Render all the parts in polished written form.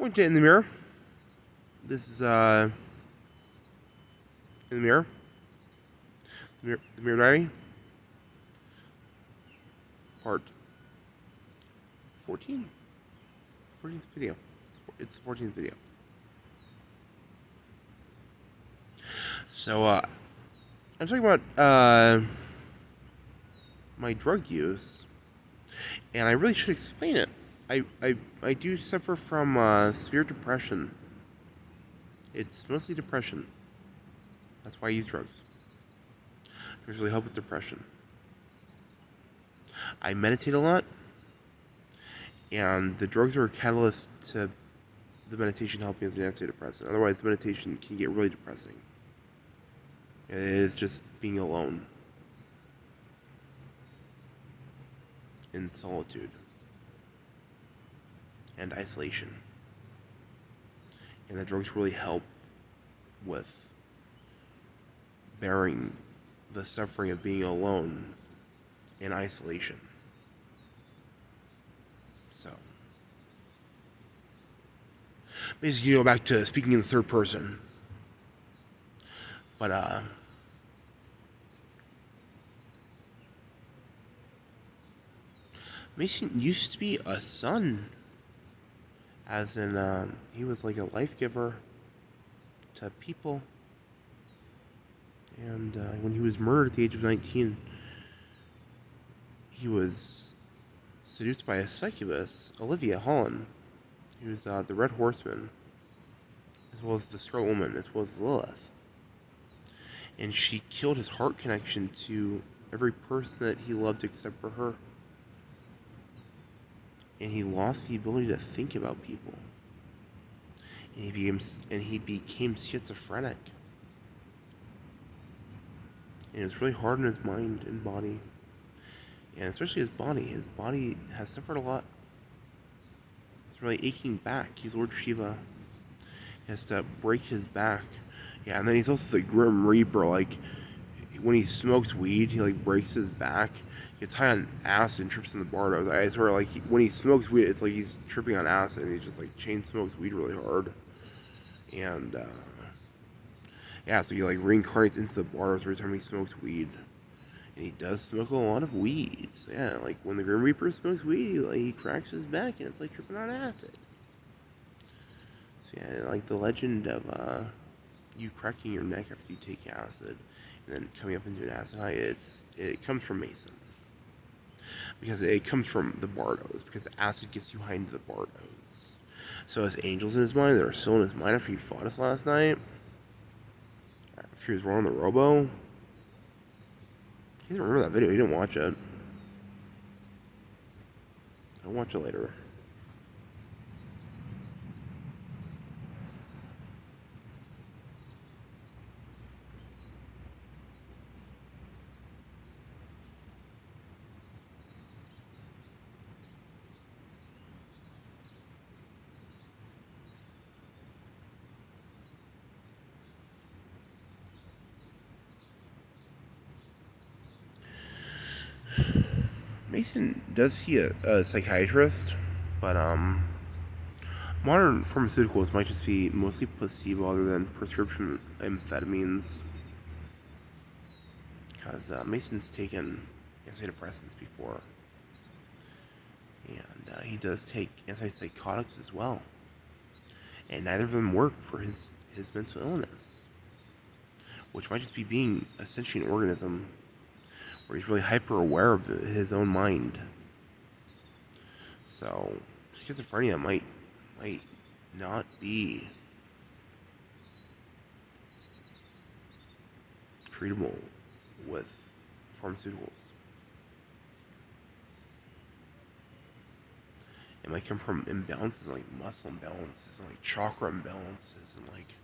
Point it in the mirror. This is in the mirror. The mirror diary. Part 14. 14th video. It's the 14th video. So, I'm talking about my drug use, and I really should explain it. I do suffer from severe depression. It's mostly depression. That's why I use drugs. It really help with depression. I meditate a lot, and the drugs are a catalyst to the meditation helping as an antidepressant. Otherwise, meditation can get really depressing. It is just being alone in solitude and isolation. And the drugs really help with bearing the suffering of being alone in isolation. So, basically, go back to speaking in the third person. But, Mason used to be a son. As in, he was like a life giver to people. And when he was murdered at the age of 19, he was seduced by a succubus, Olivia Holland. He was the Red Horseman, as well as the Scarlet Woman, as well as Lilith. And she killed his heart connection to every person that he loved except for her. And he lost the ability to think about people. And he became schizophrenic. And it was really hard on his mind and body. And especially his body. His body has suffered a lot. It's really aching back. He's Lord Shiva. He has to break his back. Yeah, and then he's also the Grim Reaper. Like, when he smokes weed, he like breaks his back. He gets high on acid and trips in the bardos. I swear, like, when he smokes weed, it's like he's tripping on acid and he's just like chain smokes weed really hard. And yeah, so he like reincarnates into the bardos every time he smokes weed. And he does smoke a lot of weed. So yeah, like when the Grim Reaper smokes weed, he cracks his back and it's like tripping on acid. So yeah, like the legend of you cracking your neck after you take acid and then coming up into an acid high, it comes from Mason. Because it comes from the bardos, because acid gets you high into the bardos. So as angels in his mind that are still in his mind after he fought us last night, after he was rolling the robo, he doesn't remember that video, he didn't watch it. I'll watch it later. Mason does see a psychiatrist, but modern pharmaceuticals might just be mostly placebo other than prescription amphetamines. Because Mason's taken antidepressants before. And he does take antipsychotics as well. And neither of them work for his mental illness. Which might just be being essentially an organism where he's really hyper aware of his own mind. So schizophrenia might not be treatable with pharmaceuticals. It might come from imbalances like muscle imbalances and like chakra imbalances and like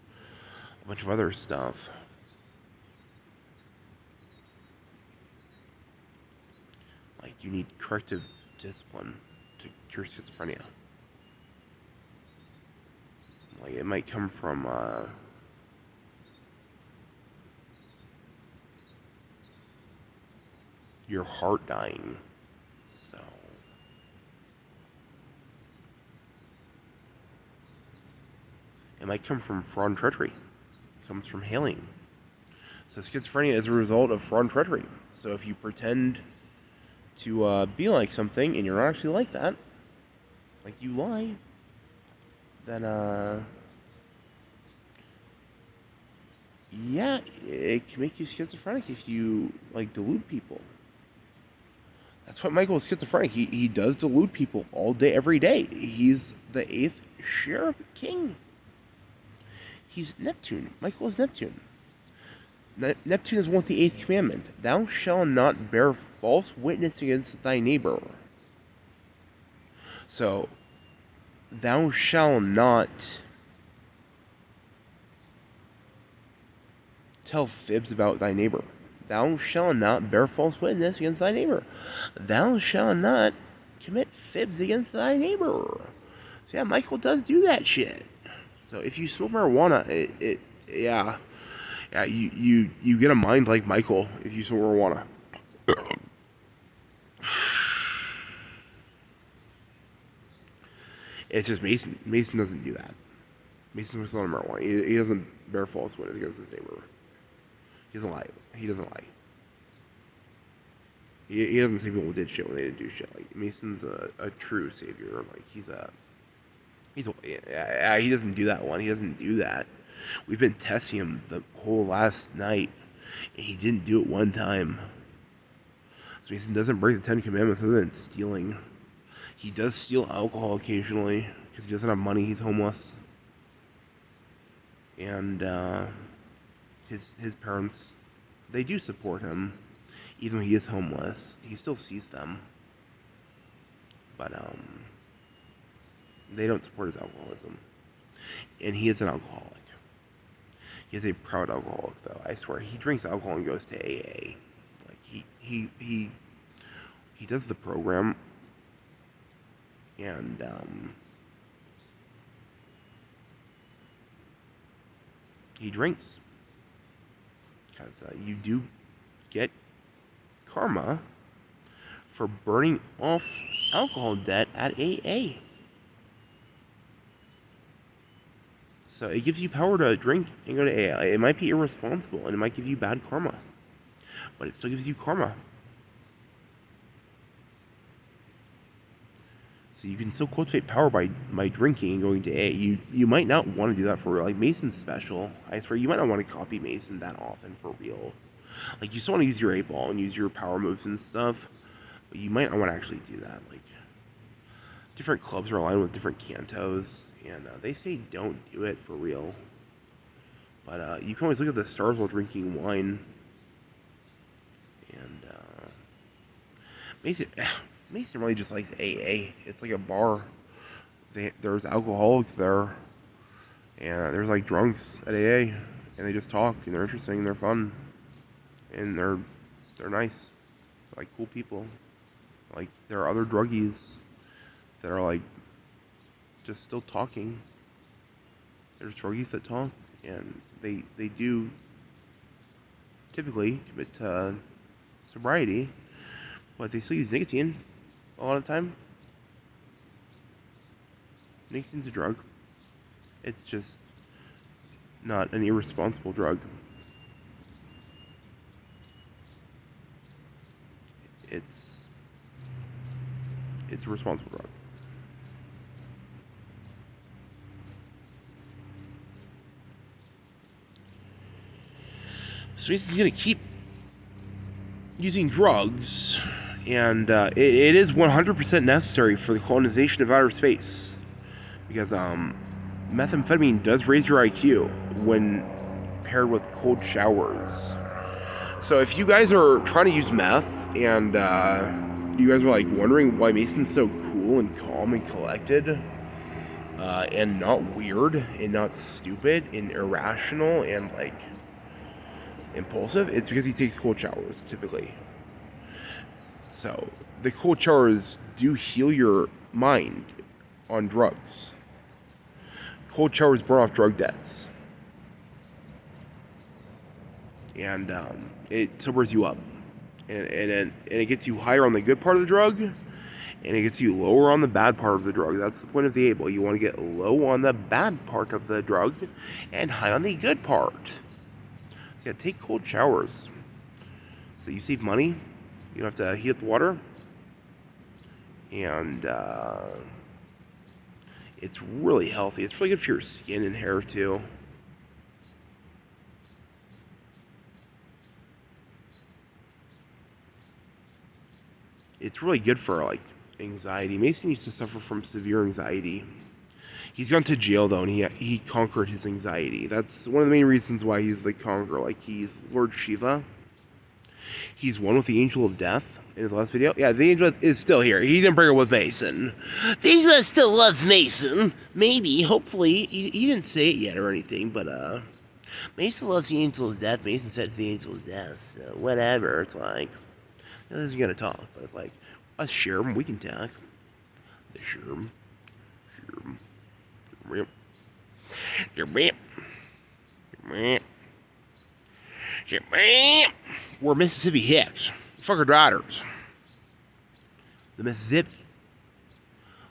a bunch of other stuff. Like, you need corrective discipline to cure schizophrenia. Like, it might come from your heart dying. So It might come from fraud and treachery. It comes from hailing. So schizophrenia is a result of fraud and treachery. So if you pretend to be like something and you're not actually like that, like you lie, then yeah, it can make you schizophrenic if you like delude people. That's what Michael is schizophrenic. He does delude people all day, every day. He's the 8th Seraph King. He's Neptune. Michael is Neptune. Neptune is one with the 8th commandment. Thou shalt not bear false witness against thy neighbor. So, thou shalt not tell fibs about thy neighbor. Thou shalt not bear false witness against thy neighbor. Thou shalt not commit fibs against thy neighbor. So yeah, Michael does do that shit. So if you smoke marijuana, yeah, you get a mind like Michael if you smoke marijuana. It's just Mason. Mason doesn't do that. Mason smokes a lot of marijuana. He doesn't bear false witness against his neighbor. He doesn't lie. He doesn't lie. He doesn't say people did shit when they didn't do shit. Like Mason's a true savior. Like he doesn't do that one. He doesn't do that. We've been testing him the whole last night, and he didn't do it one time. So Mason doesn't break the 10 Commandments other than stealing. He does steal alcohol occasionally because he doesn't have money. He's homeless, and his parents, they do support him, even though he is homeless. He still sees them, but they don't support his alcoholism, and he is an alcoholic. He is a proud alcoholic, though. I swear, he drinks alcohol and goes to AA. Like he does the program, and he drinks because you do get karma for burning off alcohol debt at AA. So it gives you power to drink and go to AA. It might be irresponsible and it might give you bad karma, but it still gives you karma. So you can still cultivate power by drinking and going to AA. You might not want to do that for real. Like Mason's special. I swear you might not want to copy Mason that often for real. Like you still want to use your 8-ball and use your power moves and stuff, but you might not want to actually do that. Like different clubs are aligned with different cantos, and they say don't do it for real. But you can always look at the stars while drinking wine. And Mason really just likes AA. It's like a bar. There's alcoholics there, and there's like drunks at AA, and they just talk, and they're interesting, and they're fun, and they're nice, they're like cool people. Like there are other druggies that are like just still talking. There's druggies that talk, and they do typically commit to sobriety, but they still use nicotine a lot of the time. Nicotine's a drug. It's just not an irresponsible drug. It's a responsible drug. So Mason's gonna keep using drugs, and it is 100% necessary for the colonization of outer space, because methamphetamine does raise your IQ when paired with cold showers. So if you guys are trying to use meth, and you guys are like wondering why Mason's so cool and calm and collected, and not weird and not stupid and irrational and like impulsive, it's because he takes cold showers typically. So the cold showers do heal your mind on drugs. Cold showers burn off drug debts, and it sobers you up, and it gets you higher on the good part of the drug, And it gets you lower on the bad part of the drug. That's the point of the able. You want to get low on the bad part of the drug and high on the good part. So yeah, take cold showers. So you save money. You don't have to heat up the water. And it's really healthy. It's really good for your skin and hair too. It's really good for like anxiety. Mason used to suffer from severe anxiety. He's gone to jail though, and he conquered his anxiety. That's one of the main reasons why he's the conqueror. Like he's Lord Shiva. He's one with the angel of death in his last video. Yeah, the angel is still here. He didn't bring it with Mason. The angel still loves Mason. Maybe, hopefully. He didn't say it yet or anything, but Mason loves the angel of death. Mason said the angel of death. So whatever. It's like, this isn't gonna talk, but it's like, us Sherm, we can talk. The Sherm. We're Mississippi hicks. Fuck our daughters. The Mississippi.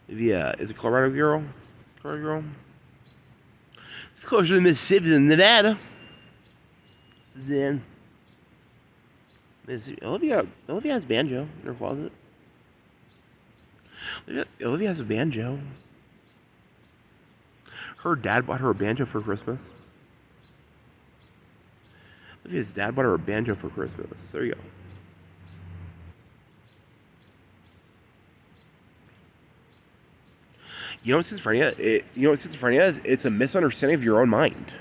Is it Colorado girl? Colorado girl? It's closer to Mississippi than Nevada. Then Mississippi. Olivia has banjo in her closet. Olivia has a banjo. Her dad bought her a banjo for Christmas. Olivia's dad bought her a banjo for Christmas. There you go. You know what schizophrenia is? It's a misunderstanding of your own mind.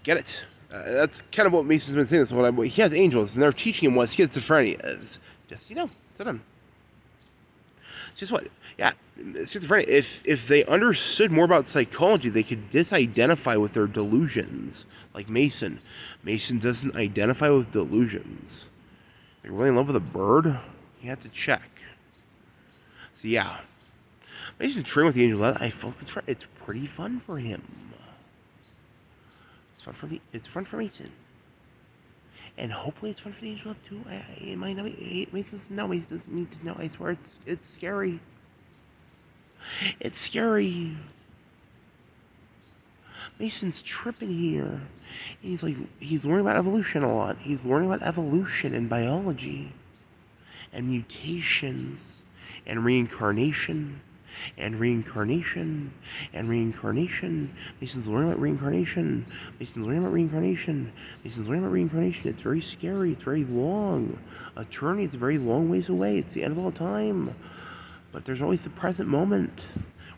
Get it? That's kind of what Mason's been saying this whole time. He has angels, and they're teaching him what schizophrenia is. Just, sit on. It's just what? Yeah, schizophrenia. If they understood more about psychology, they could disidentify with their delusions. Like Mason. Mason doesn't identify with delusions. They're really in love with a bird? You have to check. So yeah. Mason's training with the angel. It's pretty fun for him. It's fun for Mason. And hopefully it's fun for the angel too. It might not be. Mason doesn't need to know. I swear it's scary. It's scary. Mason's tripping here. He's learning about evolution a lot. He's learning about evolution and biology and mutations and reincarnation and reincarnation and reincarnation. Mason's learning about reincarnation. Mason's learning about reincarnation. Mason's learning about reincarnation. It's very scary. It's very long. Eternity is a very long ways away. It's the end of all time. But there's always the present moment.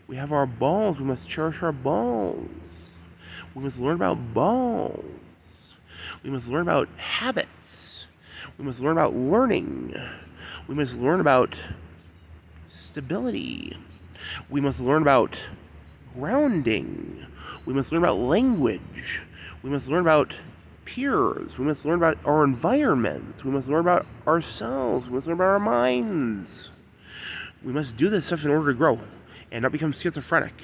We have our balls. We must cherish our balls. We must learn about balls. We must learn about habits. We must learn about learning. We must learn about stability. We must learn about grounding. We must learn about language. We must learn about peers. We must learn about our environment. We must learn about ourselves. We must learn about our minds. We must do this stuff in order to grow and not become schizophrenic.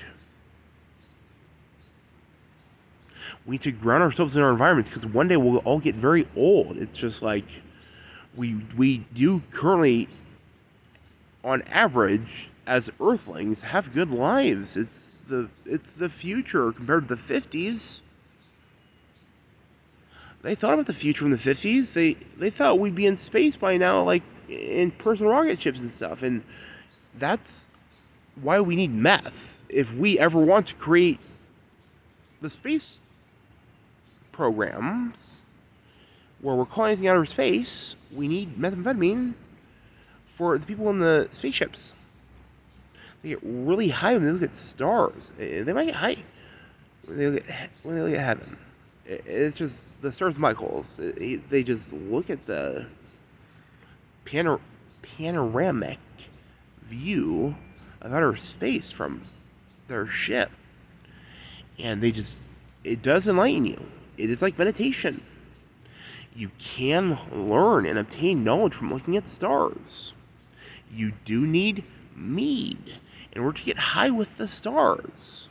We need to ground ourselves in our environments because one day we'll all get very old. It's just like we do currently, on average, as Earthlings, have good lives. It's the future compared to the 50s. They thought about the future in the 50s. They thought we'd be in space by now, like in personal rocket ships and stuff. And that's why we need meth. If we ever want to create the space programs where we're colonizing outer space, we need methamphetamine for the people in the spaceships. They get really high when they look at stars. They might get high when they look at heaven. It's just the stars, Michaels. They just look at the panoramic view of outer space from their ship, and it does enlighten you. It is like meditation. You can learn and obtain knowledge from looking at stars. You do need mead in order to get high with the stars.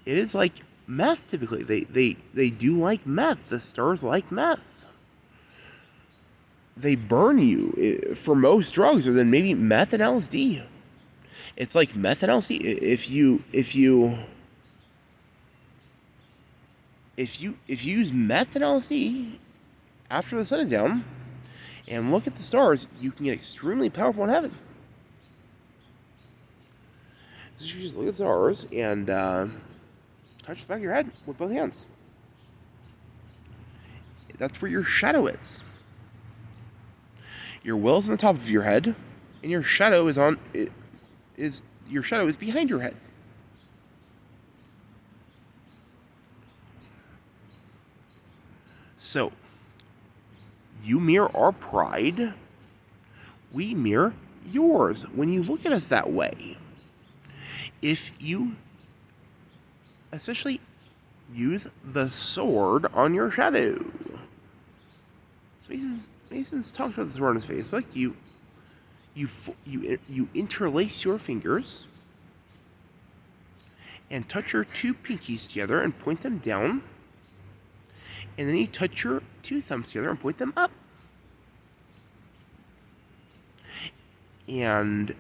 It is like meth typically. They do like meth. The stars like meth. they burn you for most drugs, or then maybe meth and LSD. It's like meth and LSD. If you use meth and LSD after the sun is down and look at the stars, you can get extremely powerful in heaven. So you just look at the stars and touch the back of your head with both hands. That's where your shadow is. Your will is on the top of your head, and your shadow is behind your head. So, you mirror our pride, we mirror yours when you look at us that way. If you especially use the sword on your shadow. So Mason's talked about the sword on his face. Like you interlace your fingers and touch your two pinkies together and point them down. And then you touch your two thumbs together and point them up. And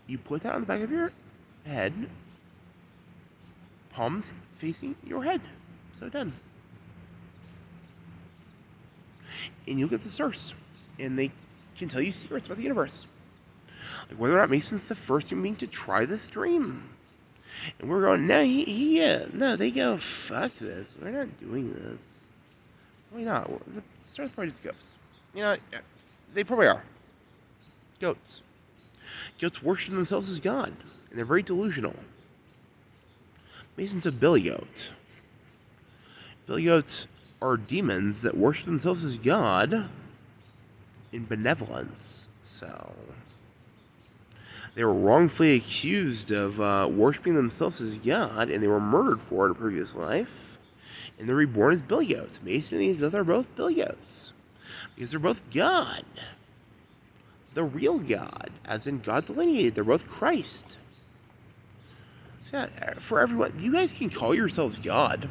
you put that on the back of your head, palms facing your head. So done. And you'll get the stars. And they can tell you secrets about the universe. Like whether or not Mason's the first human being to try this dream. And we're going, no, no, they go, fuck this. We're not doing this. Why not? The stars probably just goats. You know, they probably are. Goats. Goats worship themselves as God. And they're very delusional. Mason's a billy goat. Billy goats are demons that worship themselves as God in benevolence. So they were wrongfully accused of worshiping themselves as God, and they were murdered for it in a previous life. And they're reborn as billy goats. Mason and Elizabeth are both billy goats because they're both God, the real God, as in God delineated. They're both Christ. So for everyone, you guys can call yourselves God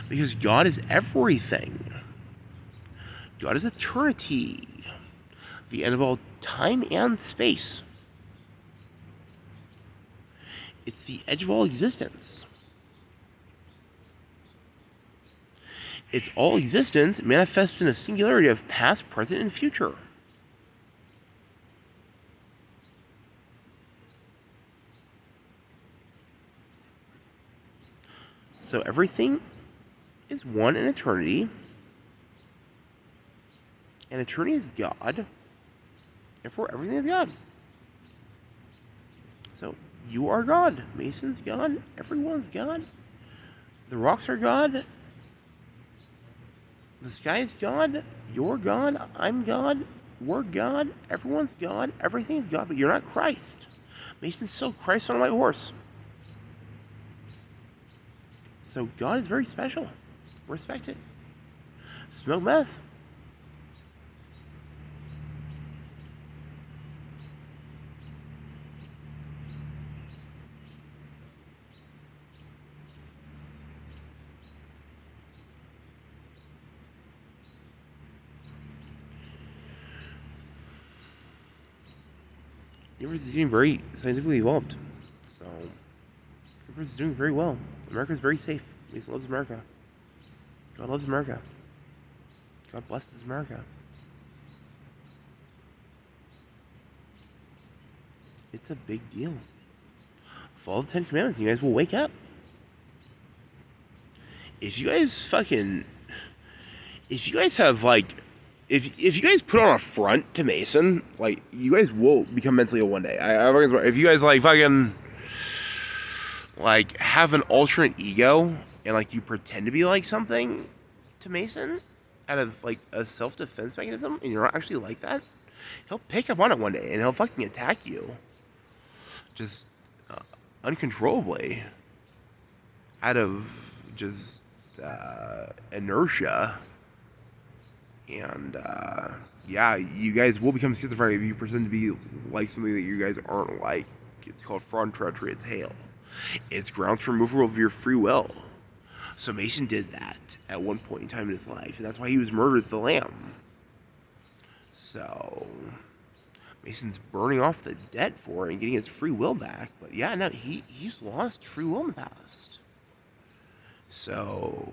because God is everything. God is eternity, the end of all time and space. It's the edge of all existence. It's all existence manifests in a singularity of past, present, and future. So everything is one in eternity, and eternity is God. Therefore, everything is God. So you are God. Mason's God. Everyone's God. The rocks are God. The sky is God. You're God. I'm God. We're God. Everyone's God. Everything's God, but you're not Christ. Mason's still Christ on a white horse. So God is very special. Respect it. Smoke meth. The universe is getting very scientifically evolved. So, the universe is doing very well. America is very safe. Mason loves America. God loves America. God blesses America. It's a big deal. Follow the 10 Commandments, you guys will wake up. If you guys have if you guys put on a front to Mason, like, you guys will become mentally ill one day. If you guys have an alternate ego and you pretend to be like something to Mason out of a self-defense mechanism, and you're not actually like that, he'll pick up on it one day and he'll fucking attack you, just uncontrollably, out of just inertia. And yeah, you guys will become schizophrenic if you pretend to be like something that you guys aren't like. It's called fraud, treachery, it's hail. It's grounds for removal of your free will. So Mason did that at one point in time in his life, and that's why he was murdered as the Lamb. So Mason's burning off the debt for it and getting his free will back. But yeah, no, he's lost free will in the past. So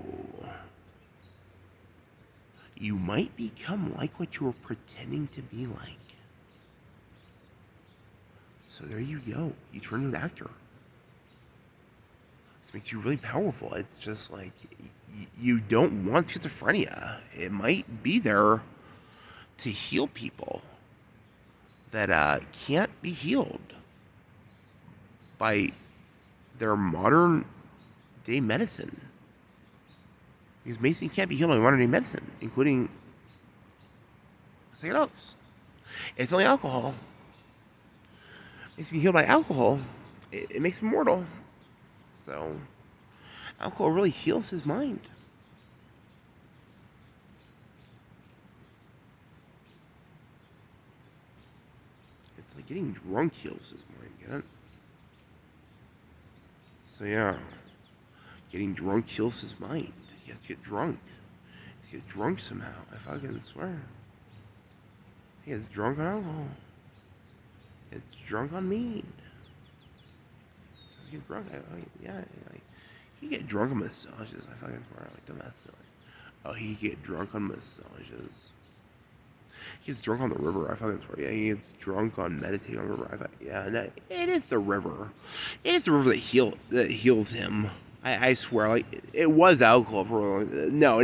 you might become like what you were pretending to be like. So there you go. You turn into an actor. This makes you really powerful. It's just like you don't want schizophrenia. It might be there to heal people that can't be healed by their modern day medicine. Because Mason can't be healed by modern day medicine, including psychedelics. It's only alcohol. Mason can be healed by alcohol. It makes him mortal. So, alcohol really heals his mind. It's like getting drunk heals his mind, get it? So yeah, getting drunk heals his mind. He has to get drunk. He has to get drunk somehow, I fucking swear. He gets drunk on alcohol. He gets drunk on mead. Get drunk. He get drunk on massages. I fucking swear, like dumbass. Oh, he get drunk on massages. He gets drunk on the river. I fucking swear. Yeah, he gets drunk on meditating on the river. No, it is the river. It is the river that heals him. I swear, like it was alcohol for a long. No.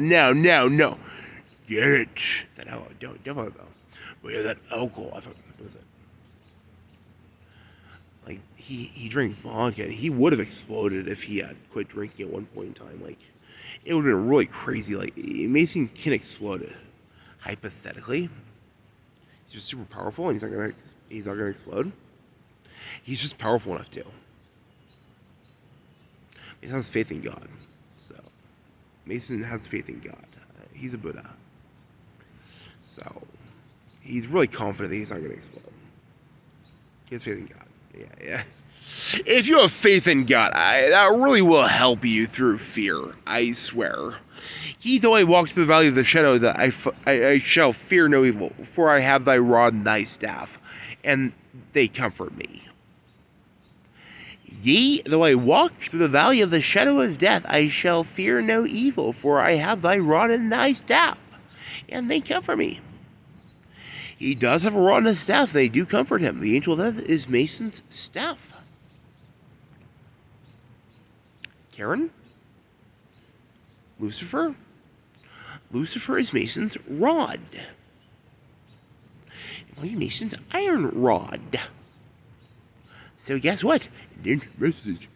Get it? That alcohol. Don't though. But yeah, that alcohol. I fucking. What is it? Like, he drank vodka. He would have exploded if he had quit drinking at one point in time. Like, it would have been really crazy. Like, Mason can explode. Hypothetically. He's just super powerful, and he's not gonna explode. He's just powerful enough to. Mason has faith in God. So, Mason has faith in God. He's a Buddha. So, he's really confident that he's not gonna explode. He has faith in God. Yeah. If you have faith in God, that really will help you through fear. I swear. He, though I walk through the valley of the shadow, that I shall fear no evil, for I have thy rod and thy staff, and they comfort me. Yea, though I walk through the valley of the shadow of death, I shall fear no evil, for I have thy rod and thy staff, and they comfort me. He does have a rod and a staff. They do comfort him. The angel of death is Mason's staff. Karen? Lucifer? Lucifer is Mason's rod. Mason's iron rod. So guess what? Message.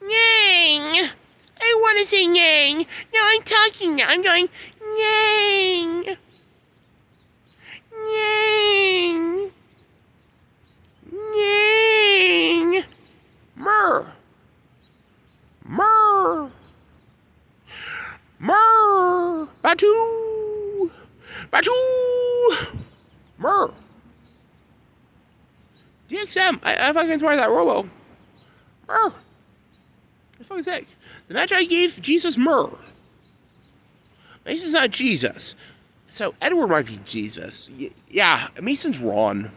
Yang. I want to say yang. No, I'm talking now. I'm going yang. Yang. Yang. Myrrh. Batu. Myrrh. DXM. I fucking swear that Rolo. Myrrh. For fuck's sake. The Magi gave Jesus myrrh. Mason's not Jesus. So Edward might be Jesus. Yeah, Mason's Ron.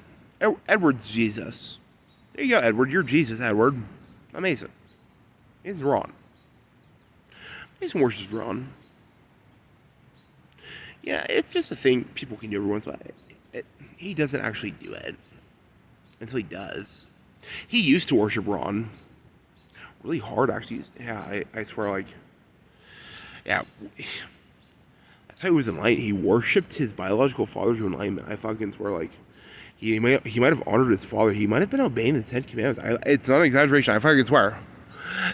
Edward's Jesus. There you go, Edward. You're Jesus, Edward. Not Mason. Mason's Ron. Mason worships Ron. Yeah, it's just a thing people can do every once in a while. He doesn't actually do it. Until he does. He used to worship Ron. Really hard, actually. Yeah, I swear, like... Yeah. That's how he was enlightened. He worshipped his biological father to enlightenment. I fucking swear, like... He might have honored his father. He might have been obeying the 10 Commandments. It's not an exaggeration. I fucking swear.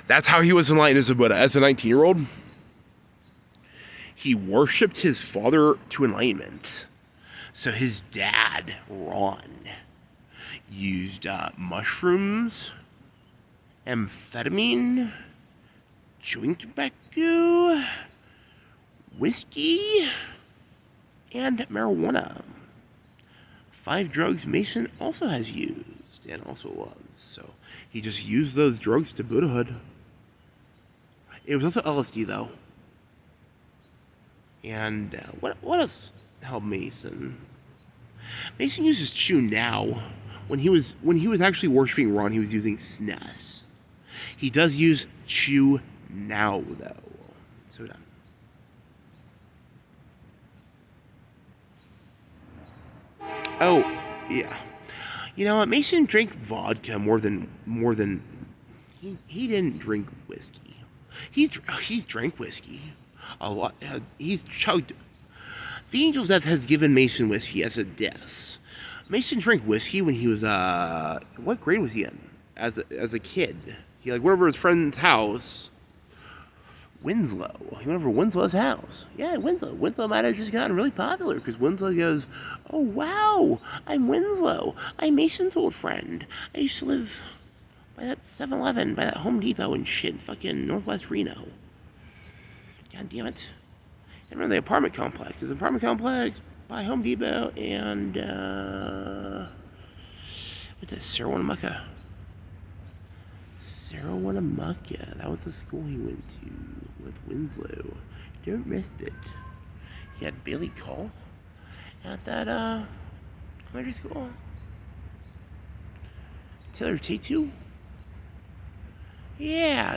That's how he was enlightened as a Buddha. As a 19-year-old. He worshipped his father to enlightenment. So his dad, Ron, used mushrooms, amphetamine, chewing tobacco, whiskey, and marijuana. 5 drugs Mason also has used and also loves. So he just used those drugs to Buddhahood. It was also LSD though. And what else helped Mason? Mason uses chew now. When he was actually worshiping Ron, he was using SNES. He does use chew now though. So done. Oh, yeah. You know what? Mason drank vodka more than he didn't drink whiskey. He's drank whiskey a lot. He's chugged. The Angel's Death has given Mason whiskey as a diss. Mason drank whiskey when he was what grade was he in? As a kid, he went over his friend's house. Winslow. He went over to Winslow's house. Yeah, Winslow. Winslow might have just gotten really popular because Winslow goes, "Oh wow, I'm Winslow. I'm Mason's old friend. I used to live by that 7-Eleven, by that Home Depot and shit, fucking Northwest Reno. God damn it. I remember the apartment complex. There's an apartment complex by Home Depot and what's that? Sarawanamucka. Sarawanamucka. That was the school he went to with Winslow. Don't miss it. He had Bailey Call at that elementary school. Taylor Tattoo? Yeah,